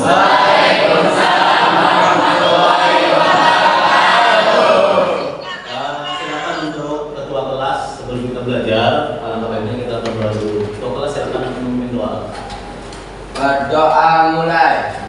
Waalaikumsalam warahmatullahi wabarakatuh. Silakan untuk ketua kelas sebelum kita belajar. Alangkah baiknya kita berdoa dulu. Ketua kelas silakan memimpin doa. Berdoa mulai.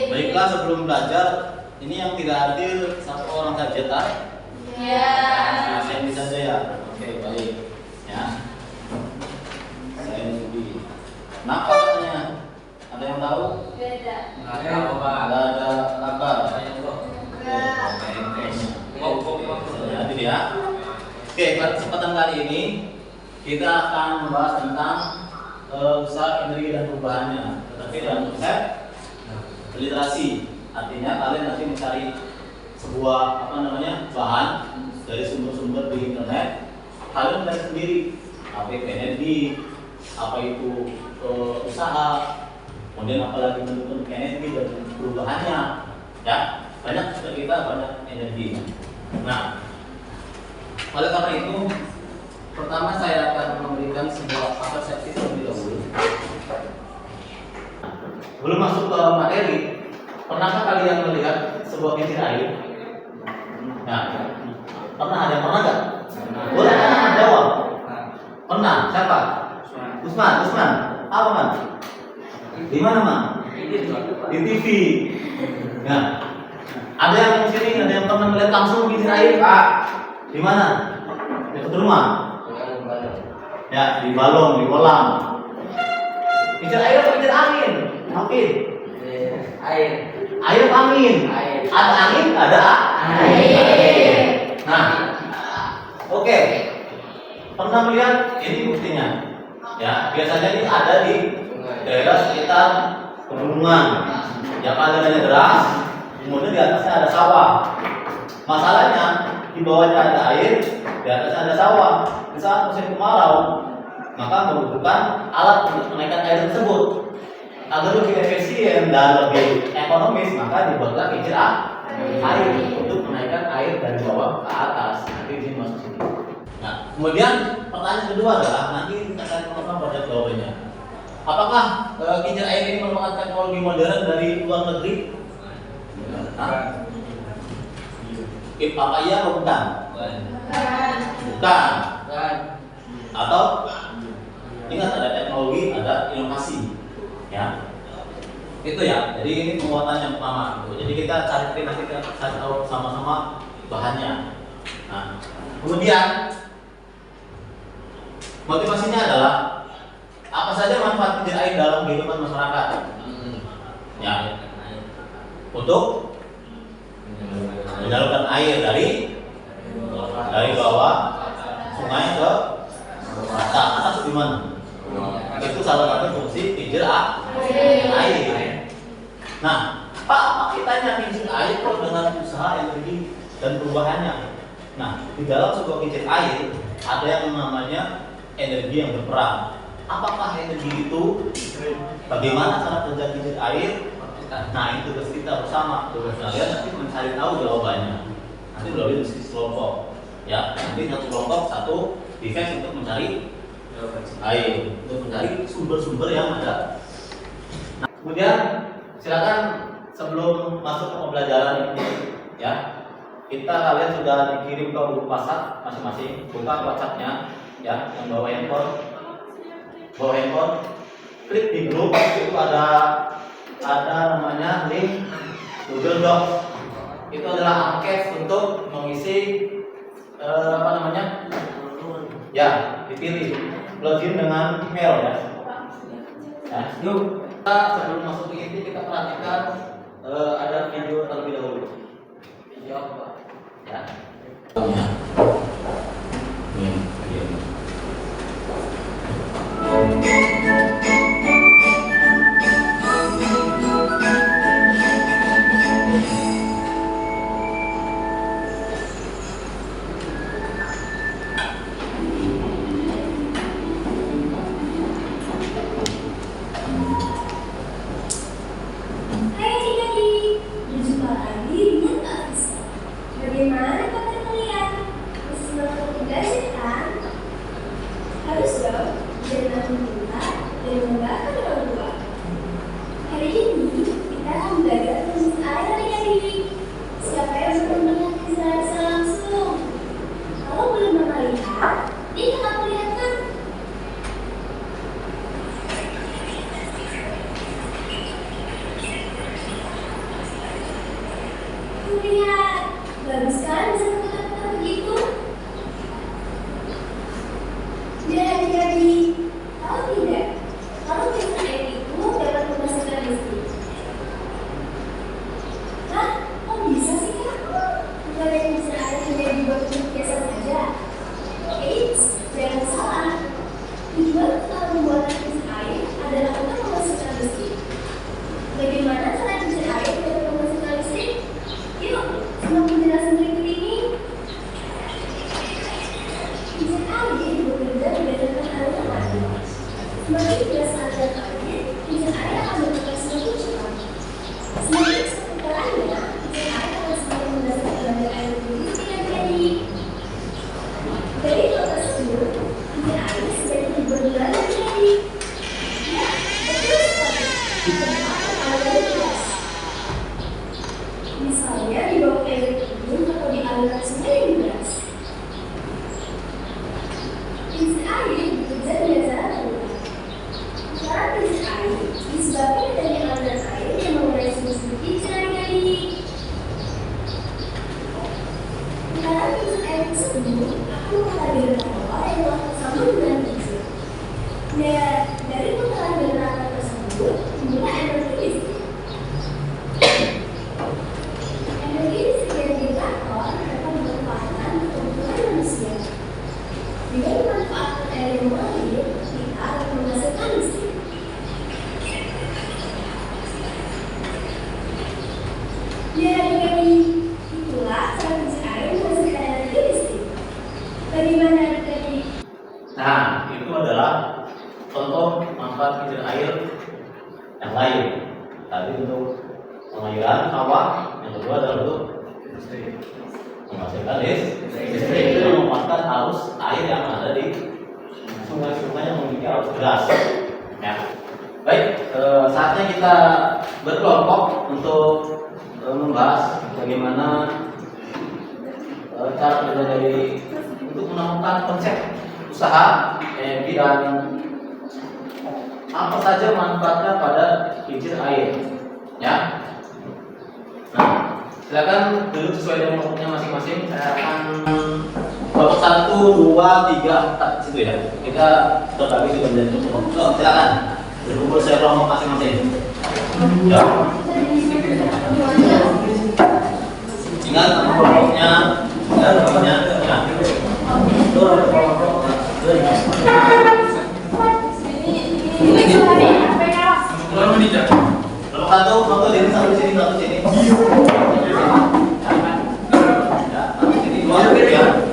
Baiklah, sebelum belajar, ini yang tidak hadir satu orang saja, tak? Ya. Saya bisa saja ya. Oke, baik. Ya. Saya Nudi. Kenapa katanya? Ada yang tahu? Beda. Ada kabar. Hadir ya. Oke, pada kesempatan kali ini kita akan membahas tentang usaha energi dan perubahannya. Tetapi dalam konsep literasi, artinya kalian nanti mencari sebuah bahan dari sumber-sumber di internet. Kalian mencari sendiri apa itu energi, apa itu usaha, kemudian apalagi bentuk energi dan perubahannya. Ya, banyak kita banyak energi. Nah, oleh karena itu, pertama saya akan memberikan sebuah persepsi terlebih dahulu. Belum masuk ke materi, pernahkah kalian melihat sebuah kincir air? Nah, pernah nggak? Boleh anak jawab. Pernah? Siapa? Usman. Apa man? Di mana man? Di TV. Nah, ada yang di sini, ada yang pernah melihat langsung kincir air? Di mana? Dekat rumah? Ya, di balon, di kolam. Kincir air atau kincir angin? Mungkin air angin. Ada angin, ada air. Nah, oke. Pernah melihat ini buktinya? Ya, biasanya ini ada di daerah sekitar pegunungan. Yang alirannya deras, kemudian di atasnya ada sawah. Masalahnya di bawahnya ada air, di atasnya ada sawah. Di saat musim kemarau, maka membutuhkan alat untuk menaikkan air tersebut. Agar lebih efisien dan lebih ekonomis, maka dibuatlah kincir air untuk menaikkan air dari bawah ke atas. Nanti di sini masuk sini. Nah, kemudian pertanyaan kedua adalah nanti kita akan melakukan pada jawabannya. Apakah kincir air ini merupakan teknologi modern dari luar negeri? Apa iya atau bukan? Bukan. Atau ingat ada teknologi, ada inovasi. Ya, itu ya. Jadi ini penguatan yang pertama. Jadi kita cari nanti kita tahu sama-sama bahannya. Nah, kemudian motivasinya adalah apa saja manfaat kincir air dalam kehidupan masyarakat. Ya, untuk menyalurkan air dari bawah sungai ke atas gimana? Itu salah satu fungsi kincir air. Nah, Pak, apa kitanya kincir air kok dengan usaha energi dan perubahannya? Nah, di dalam sebuah kincir air ada yang namanya energi yang berperan. Apakah energi itu? Bagaimana cara kerja kincir air? Nah, itu tugas kita bersama. Tugas kalian nanti mencari tahu jawabannya. Nanti melalui diskusi kelompok. Ya, nanti satu kelompok satu defense untuk mencari air, untuk mencari sumber-sumber yang ada. Nah, kemudian silakan sebelum masuk ke pembelajaran ini, ya, kalian sudah dikirim ke grup WhatsApp masing-masing. Buka WhatsApp-nya, ya, yang bawa handphone, klik di grup itu ada namanya link Google Docs. Itu adalah angket untuk mengisi ya, dipilih login dengan email ya. Yuk, kita sebelum masuk ke inti kita perhatikan ada video terlebih dahulu. Video apa? Ya. Ini video. Bagaimana kabar kalian? Masih semangat belajar kan? Harus dong, jangan menunda dan membanggakan orang tua. Hari ini kita akan belajar tentang air adik-adik. Siapa yang belum melihat kisah langsung? Kalau belum pernah lihat, ini akan perlihatkan. Lihat. Bagus kan bisa mengatakan begitu? Jadi, tahu tidak? Kalau kincir air itu dapat menghasilkan listrik. Hah? Kok bisa sih kak? Bukannya kincir air hanya dibuat untuk biasa saja? Eits, jangan salah. Tujuan utama pembuatan kincir air adalah untuk menghasilkan listrik. Bagaimana cara kincir air dapat menghasilkan listrik? Yuk, semua penjelasan berikut ini. Kincir air bekerja berdasarkan aliran air. Semakin deras aliran air, kincir air akan bergerak semakin cepat. Semakin cepat putarannya, kincir air akan semakin mendasar tenaga air lebih tinggi. Dari hal tersebut, kincir air sebaiknya bergerak lebih tinggi. Ya, betul sekali. Tempatkan aliran deras. Misalnya di bawah air terjun atau di aliran sungai yang deras. Kincir air bekerja dengan cara terbuka. Putaran kincir air disebabkan adanya aliran air yang mengenai sumber kincir air. Putaran kincir air tersebut akan memutar generator bawah yang telah tersambung dengan kincir. Dan dari putaran generator tersebut timbullah energi listrik. Energi listrik dari generator dapat dimanfaatkan untuk kebutuhan manusia. Dengan memanfaatkan air yang mengalir, kita akan menghasilkan listrik. Ya, jadi itulah cara kincir air menghasilkan energi listrik. Bagaimana adik-adik? Nah, itu adalah contoh manfaat kincir air yang lain. Tadi untuk pengairan sawah, yang kedua adalah untuk menghasilkan listrik. Itu memanfaatkan arus air yang ada di sungai-sungai yang memiliki arus deras. Ya. Baik, saatnya kita berkelompok untuk membahas bagaimana cara kerja dari untuk menemukan konsep usaha energi dan apa saja manfaatnya pada kincir air. Ya. Nah, silakan duduk sesuai dengan kelompoknya masing-masing. Saya akan kelompok 1, 2, 3, 4 situ ya. Kita terbagi sudah menjadi kelompok. So, silakan berkumpul sesuai kelompok masing-masing. Ya. Ingat nama kelompoknya dan namanya. Ya. Kelompok satu, kelompok sini, satu sini, satu sini. Ya, satu sini, dua, tiga.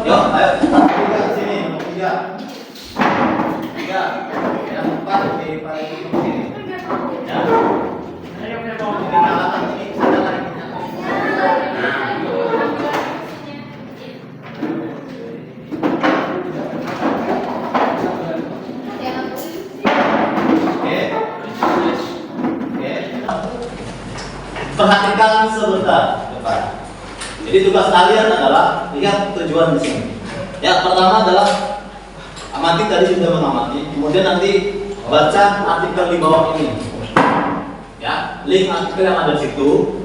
Yuk, ayo, satu tiga sini, tiga. Tiga. Yang empat di paling sini. Ya. Ini nyalakan sini, nyalakan ini. Perhatikan sebentar, Bapak. Jadi tugas kalian adalah lihat tujuan di sini. Ya, pertama adalah amati, tadi sudah mengamati. Kemudian nanti baca artikel di bawah ini. Ya, link artikel yang ada di situ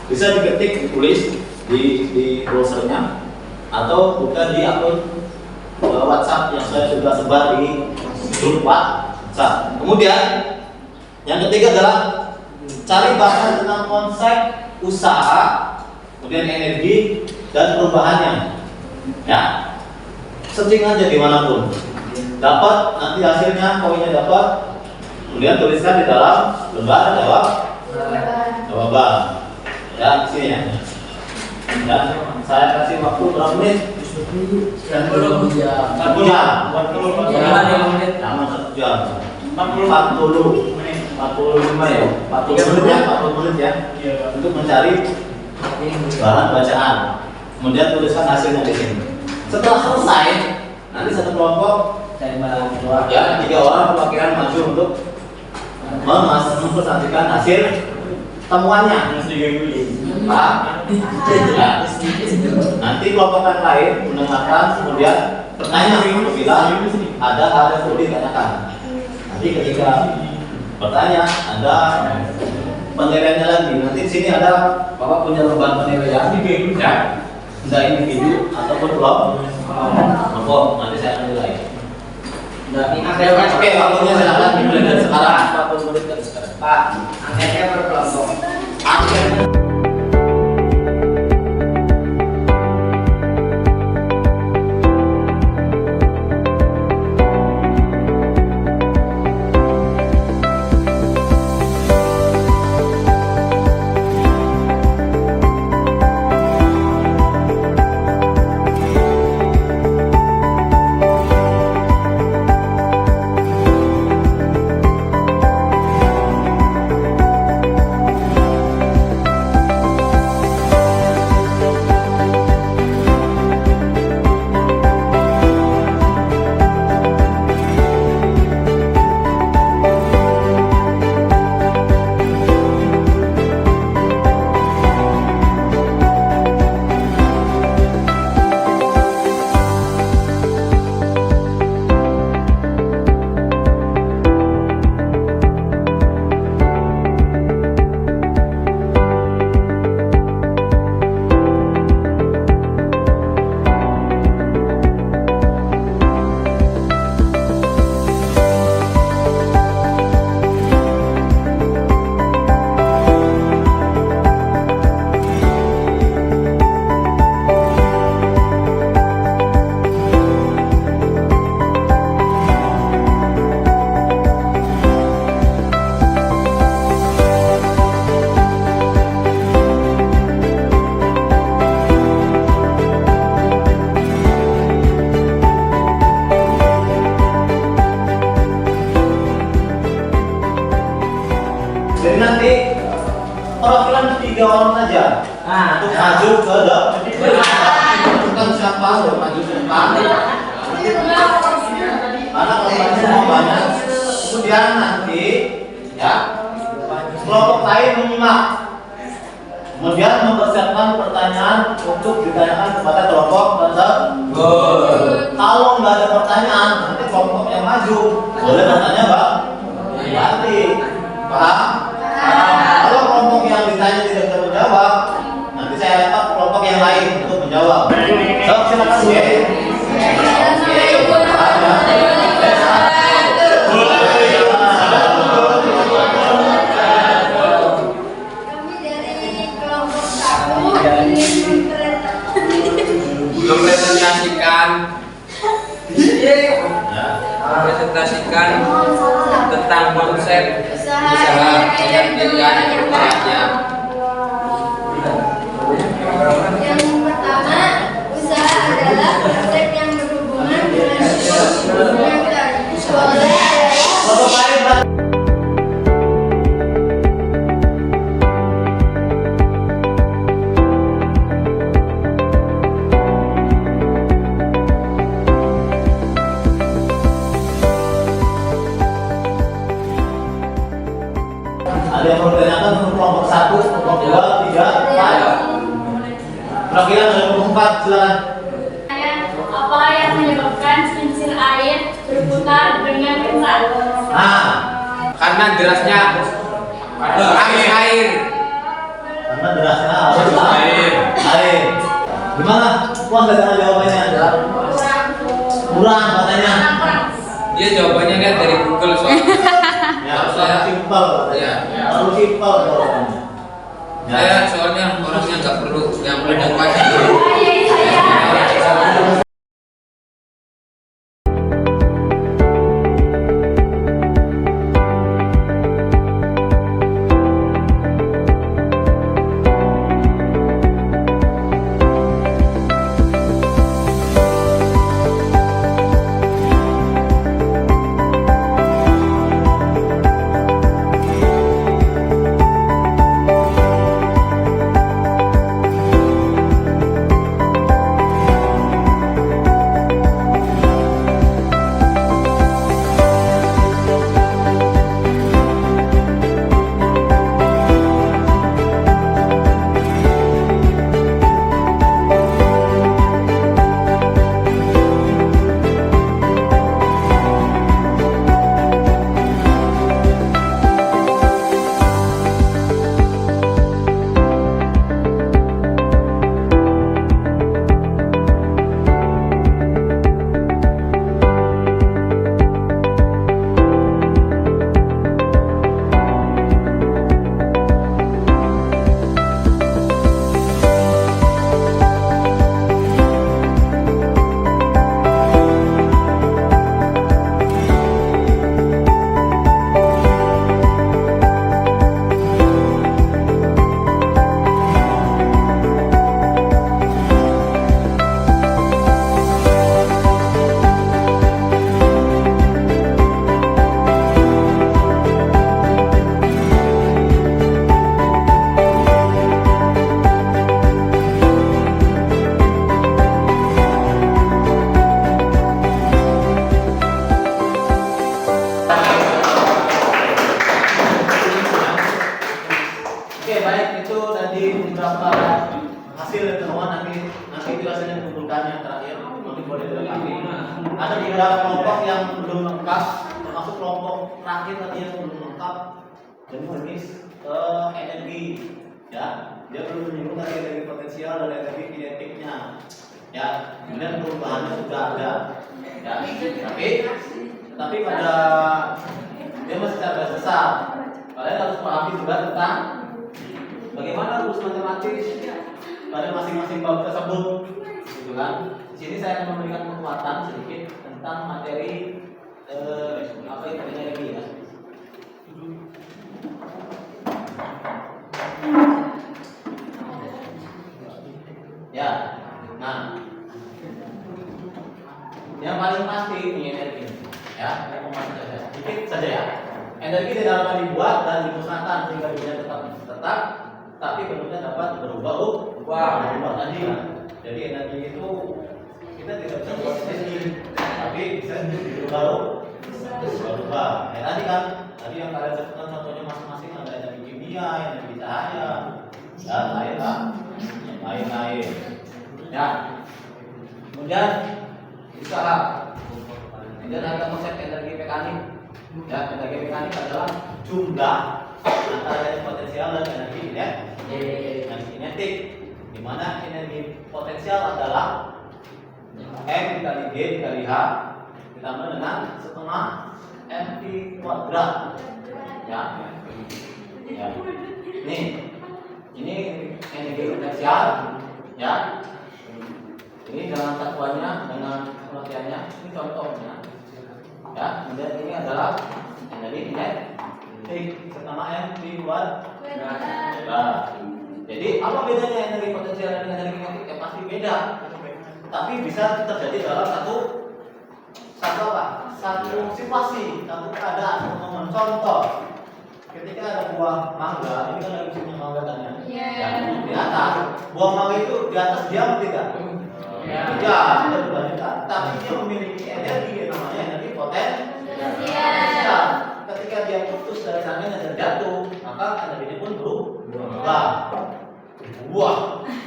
bisa diketik, ditulis di browsernya atau buka di akun WhatsApp yang saya sudah sebar di grup WhatsApp. Kemudian yang ketiga adalah cari bahan tentang konsep usaha, kemudian energi dan perubahannya. Ya, searching aja dimanapun. Dapat nanti hasilnya, poinnya dapat. Kemudian tuliskan di dalam lembar jawaban. Ya, di sini ya. Dan saya kasih waktu berapa menit? 40 jam. 1 jam. Jangan 5 menit. Jangan 1 jam. 40 menit. 45 ya. 40 menit ya. 40 menit ya. Untuk mencari bahan bacaan. Kemudian tuliskan hasilnya di sini. Setelah selesai, nanti satu kelompok ya 3 orang perwakilan maju untuk mempresentasikan hasil temuannya. Pak, ya. Nanti kelompok yang lain mendengarkan, kemudian bertanya apabila ada hal yang perlu ditanyakan. Nanti ketika bertanya, ada penilaiannya lagi. Nanti di sini ada Bapak punya lembar penilaian, ya. Entah individu ataupun kelompok. Nanti saya akan nilai. Oke, waktunya silakan dimulai dari sekarang. 40 menit dari sekarang. Pak, angkanya per kelompok. Angkanya. Jadi nanti perwakilan 3 orang saja untuk maju ke bukan siapa yang maju ke depan. Karena kalau semua banyak, kemudian nanti ya kelompok lain menyimak, kemudian mempersiapkan pertanyaan untuk ditanyakan kepada kelompok tersebut. Kalau nggak ada pertanyaan, nanti kelompok yang maju boleh bertanya Pak. Nanti paham? Kalau kelompok yang ditanya tidak bisa menjawab, nanti saya lempar kelompok yang lain untuk menjawab. So, silakan Bu. Kami dari kelompok 1 yang beratnya. Yang pertama, usaha adalah praktek yang berhubungan dengan mengajar. Soalnya adalah Ada yang mau ditanyakan untuk kelompok 1, kelompok 2, 3, 4. Kira-kira ada kelompok 4, silakan. Apa yang menyebabkan kincir air berputar dengan kencang? Nah, Karena derasnya arus air. karena derasnya arus air. Gimana? Wah, nggak tahu jawabannya. Kurang katanya. Dia jawabannya lihat dari Google soalnya. Ya, saya simpel. Iya. Terlalu simpel jawabannya. Saya soalnya orangnya nggak perlu yang banyak banyak. Oke, baik, itu tadi beberapa hasil temuan nanti itu hasilnya dikumpulkan yang terakhir nanti boleh dilengkapi. Ada beberapa kelompok yang belum lengkap, termasuk kelompok terakhir tadi yang belum lengkap dan jenis energi, ya. Dia belum menyinggung tadi energi potensial dan energi kinetiknya, ya. Kemudian perubahannya sudah ada, ya. Tapi pada dia masih secara besar. Kalian harus pahami juga tentang bagaimana rumus matematis pada masing-masing bab tersebut, gitu kan? Di sini saya akan memberikan penguatan sedikit tentang materi apa itu energi, ya. Ya, nah, yang paling pasti ini energi, ya. Saya ngomong saja, sedikit saja ya. Energi tidak dapat dibuat dan dimusnahkan sehingga bentuknya tetap, tapi bentuknya dapat berubah tadi. Jadi energi itu kita tidak bisa buat sendiri, tapi bisa berubah. Ya tadi kan, tadi yang kalian sebutkan contohnya masing-masing ada energi kimia, energi cahaya, dan lain-lain. Ya. Kemudian usaha. Kemudian ada konsep energi mekanik. Ya, energi mekanik adalah jumlah antara energi potensial dan energi kinetik. Di mana energi potensial adalah M dikali G dikali H ditambah dengan setengah MV kuadrat. Ya. Ini energi potensial, ya. Ini dengan satuannya, dengan pengertiannya, ini contohnya. Ya, kemudian ini adalah energi T sama M dibuat. Benar. Nah, jadi apa bedanya energi potensial dan energi kinetik? Ya pasti beda. Tapi bisa terjadi dalam satu apa? Satu situasi, satu keadaan, satu momen. Contoh, ketika ada buah mangga, ini kan lagi musim mangga kan ya? Iya. Ya, di atas, buah mangga itu di atas diam tidak? Ya. Ya, tidak berlanjutan. Tapi dia memiliki energi yang namanya energi potensial. Ketika dia putus dari sana dan jatuh, maka energinya pun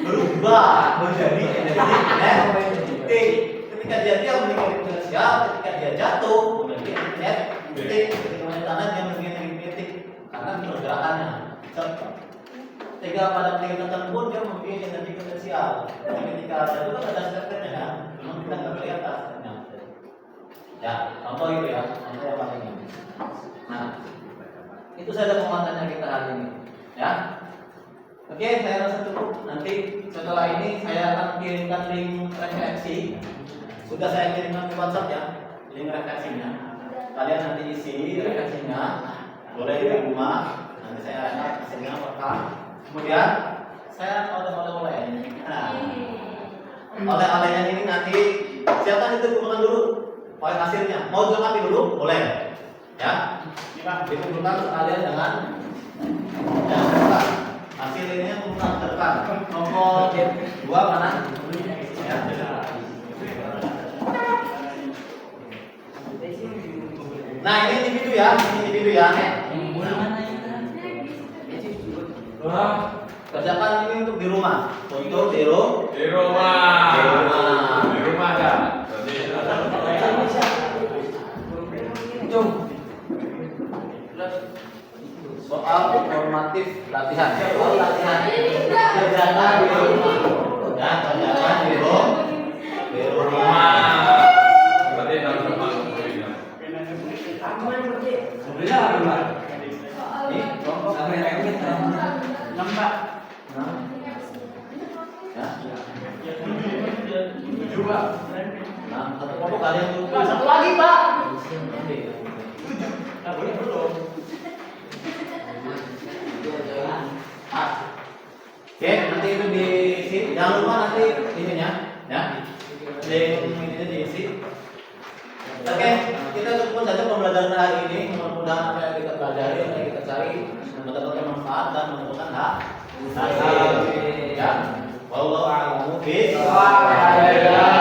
berubah menjadi energi kinetik. Ketika dia memiliki potensial, ketika dia jatuh memiliki energi kinetik. Ketika di tanah dia memiliki energi kinetik karena pergerakannya. Ketika pada ketinggian tertentu dia memiliki energi potensial. Jadi ketika jatuh kan ada stepnya kan, memang kita nggak kelihatan stepnya. Ya, contoh itu ya, contoh yang paling ini. Nah, itu saja pemahaman kita hari ini. Ya. Oke, saya rasa cukup. Nanti setelah ini saya akan kirimkan link refleksi. Sudah saya kirimkan ke WhatsApp ya, link refleksinya. Kalian nanti isi refleksinya, boleh di rumah. Nanti saya akan hasilnya rekam. Kemudian saya oleh-oleh. Nah, oleh-olehnya ini nanti silakan dikumpulkan dulu. Oleh hasilnya, mau dilengkapi dulu, boleh. Ya, dikumpulkan sekalian dengan hasil ini menunjukkan nomor 2 mana? Ya. Nah ini individu ya, Kerjakan ini untuk di rumah, Di rumah ya. soal formatif latihan. Kerjakan di rumah. Ya, kerjakan di rumah. Berarti dalam rumah. Ini kelompok Nah, satu kelompok kalian tuh. Satu lagi, Pak. Nah, boleh belum? Oke, nanti itu diisi. Jangan lupa nanti ininya, ya. Ini diisi. Oke, kita cukupkan saja pembelajaran hari ini. Mudah-mudahan apa yang kita pelajari, apa yang kita cari mendapatkan manfaat dan menemukan hasil. Ya. Wallahu a'lam bishawab.